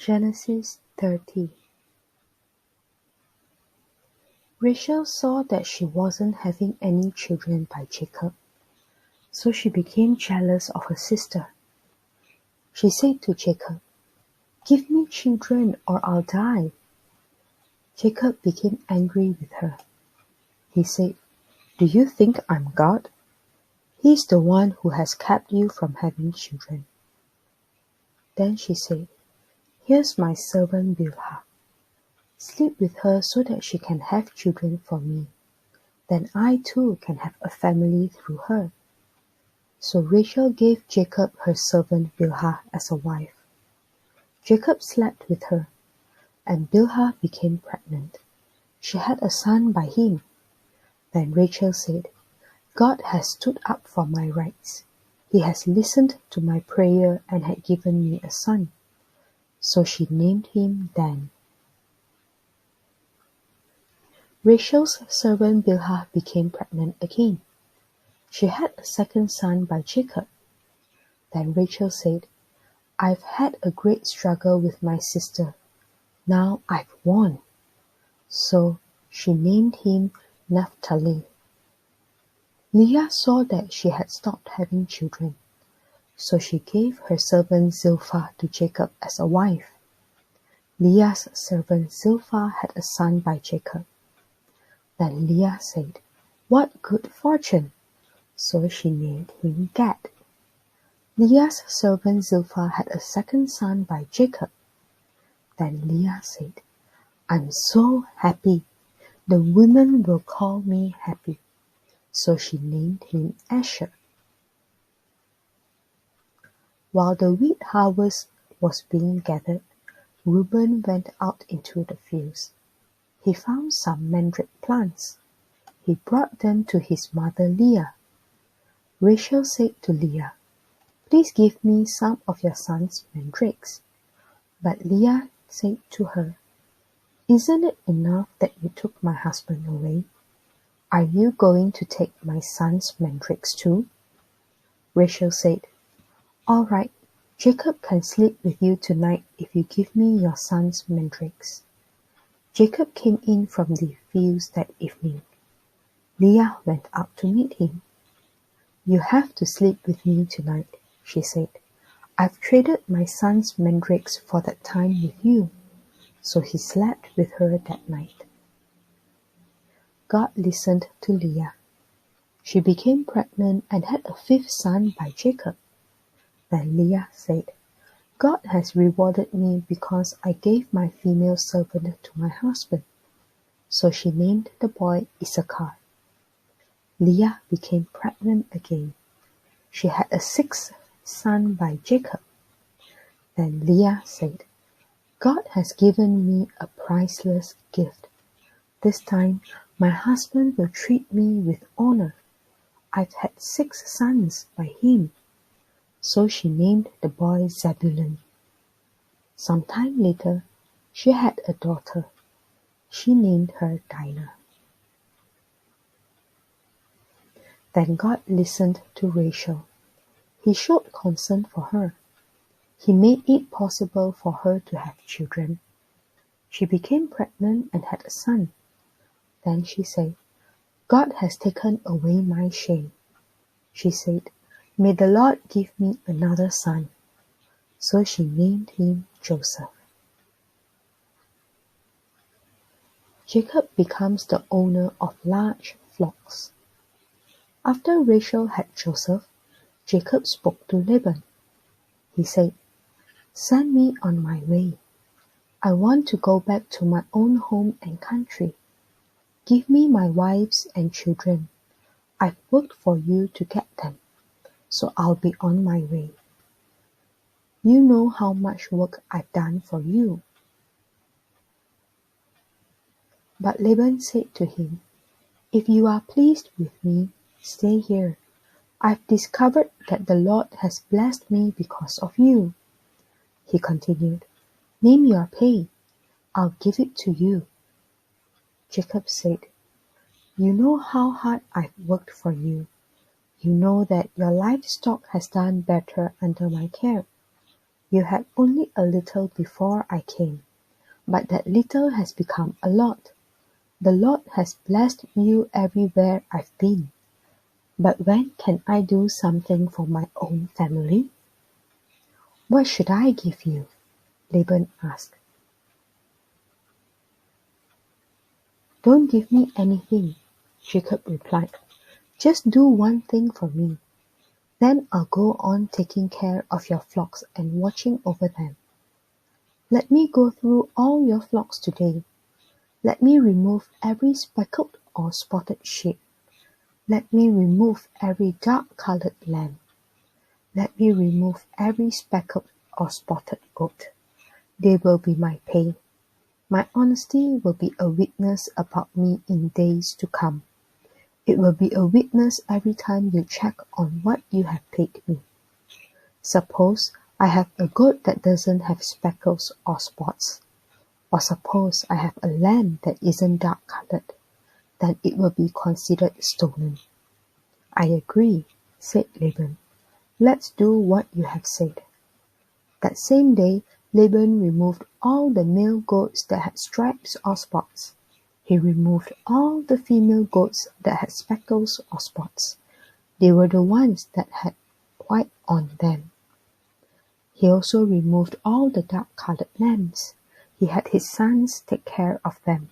Genesis 30. Rachel saw that she wasn't having any children by Jacob, so she became jealous of her sister. She said to Jacob, "Give me children or I'll die." Jacob became angry with her. He said, "Do you think I'm God? He's the one who has kept you from having children." Then she said, "Here's my servant Bilhah. Sleep with her so that she can have children for me. Then I too can have a family through her." So Rachel gave Jacob her servant Bilhah as a wife. Jacob slept with her, and Bilhah became pregnant. She had a son by him. Then Rachel said, "God has stood up for my rights. He has listened to my prayer and had given me a son." So she named him Dan. Rachel's servant Bilhah became pregnant again. She had a second son by Jacob. Then Rachel said, "I've had a great struggle with my sister. Now I've won." So she named him Naphtali. Leah saw that she had stopped having children, so she gave her servant Zilpah to Jacob as a wife. Leah's servant Zilpah had a son by Jacob. Then Leah said, "What good fortune!" So she named him Gad. Leah's servant Zilpah had a second son by Jacob. Then Leah said, "I'm so happy. The women will call me happy." So she named him Asher. While the wheat harvest was being gathered, Reuben went out into the fields. He found some mandrake plants. He brought them to his mother Leah. Rachel said to Leah, "Please give me some of your son's mandrakes." But Leah said to her, "Isn't it enough that you took my husband away? Are you going to take my son's mandrakes too?" Rachel said, "All right, Jacob can sleep with you tonight if you give me your son's mandrakes." Jacob came in from the fields that evening. Leah went out to meet him. "You have to sleep with me tonight," she said. "I've traded my son's mandrakes for that time with you." So he slept with her that night. God listened to Leah. She became pregnant and had a fifth son by Jacob. Then Leah said, "God has rewarded me because I gave my female servant to my husband." So she named the boy Issachar. Leah became pregnant again. She had a sixth son by Jacob. Then Leah said, "God has given me a priceless gift. This time my husband will treat me with honor. I've had 6 sons by him." So she named the boy Zebulun. Some time later, she had a daughter. She named her Dinah. Then God listened to Rachel. He showed concern for her. He made it possible for her to have children. She became pregnant and had a son. Then she said, "God has taken away my shame." She said, "May the Lord give me another son." So she named him Joseph. Jacob becomes the owner of large flocks. After Rachel had Joseph, Jacob spoke to Laban. He said, "Send me on my way. I want to go back to my own home and country. Give me my wives and children. I've worked for you to get them, so I'll be on my way. You know how much work I've done for you." But Laban said to him, "If you are pleased with me, stay here. I've discovered that the Lord has blessed me because of you." He continued, "Name your pay. I'll give it to you." Jacob said, "You know how hard I've worked for you. You know that your livestock has done better under my care. You had only a little before I came, but that little has become a lot. The Lord has blessed you everywhere I've been. But when can I do something for my own family?" "What should I give you?" Laban asked. "Don't give me anything," Jacob replied. "Just do one thing for me. Then I'll go on taking care of your flocks and watching over them. Let me go through all your flocks today. Let me remove every speckled or spotted sheep. Let me remove every dark-colored lamb. Let me remove every speckled or spotted goat. They will be my pay. My honesty will be a witness about me in days to come. It will be a witness every time you check on what you have paid me. Suppose I have a goat that doesn't have speckles or spots, or suppose I have a lamb that isn't dark-colored, then it will be considered stolen." "I agree," said Laban. "Let's do what you have said." That same day, Laban removed all the male goats that had stripes or spots. He removed all the female goats that had speckles or spots. They were the ones that had white on them. He also removed all the dark-colored lambs. He had his sons take care of them.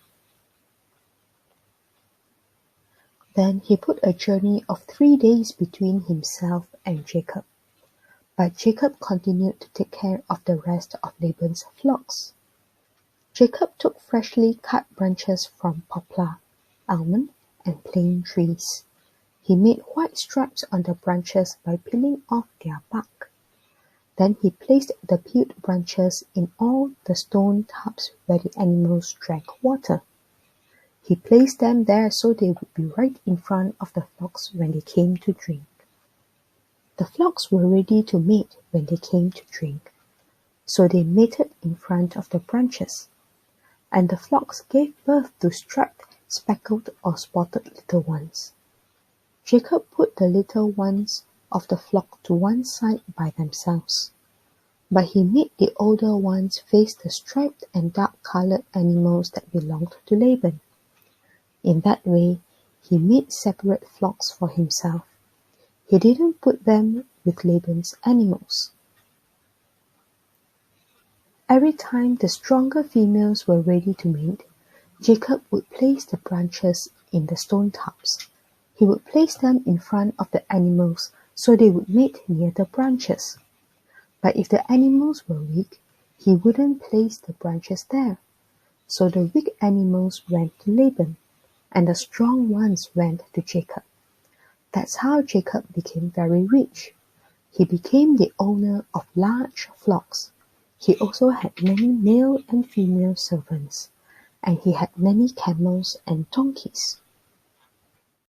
Then he put a journey of 3 days between himself and Jacob. But Jacob continued to take care of the rest of Laban's flocks. Jacob took freshly cut branches from poplar, almond, and plane trees. He made white stripes on the branches by peeling off their bark. Then he placed the peeled branches in all the stone tubs where the animals drank water. He placed them there so they would be right in front of the flocks when they came to drink. The flocks were ready to mate when they came to drink, so they mated in front of the branches. And the flocks gave birth to striped, speckled, or spotted little ones. Jacob put the little ones of the flock to one side by themselves, but he made the older ones face the striped and dark-colored animals that belonged to Laban. In that way, he made separate flocks for himself. He didn't put them with Laban's animals. Every time the stronger females were ready to mate, Jacob would place the branches in the stone tubs. He would place them in front of the animals so they would mate near the branches. But if the animals were weak, he wouldn't place the branches there. So the weak animals went to Laban, and the strong ones went to Jacob. That's how Jacob became very rich. He became the owner of large flocks. He also had many male and female servants, and he had many camels and donkeys.